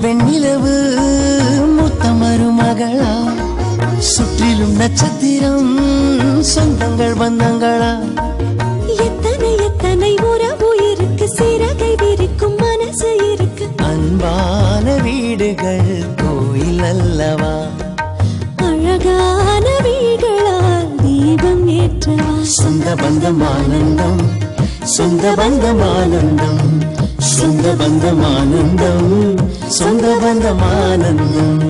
வெண்ணிலவு மூத்த மருமகளா, சுற்றிலும் நட்சத்திரம் சொந்தங்கள் பந்தங்களா. எத்தனை எத்தனை உறவு இருக்கு, சிறகை விரிக்கும் மனசு இருக்கு. அன்பான வீடுகள் கோயில் அல்லவா, அழகான வீடுகளால் தீபம் ஏற்றவா. சொந்த பந்தம் ஆனந்தம், சொந்த பந்தம் ஆனந்தம், சொந்த பந்தம் ஆனந்தம், சொந்த பந்தம் ஆனந்தம்.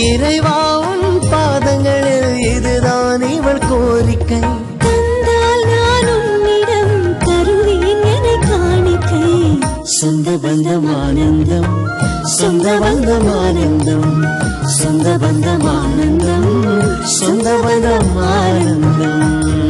இறைவா உன் பாதங்களில் இதுதான் இவள் கோரிக்கை. தந்தால் நான் உன்னிடம் தருவேன் என காணிக்கை. சொந்த பந்தம் ஆனந்தம், சொந்த பந்தம் ஆனந்தம், சொந்த பந்தம் ஆனந்தம், சொந்த பந்தம் ஆனந்தம்.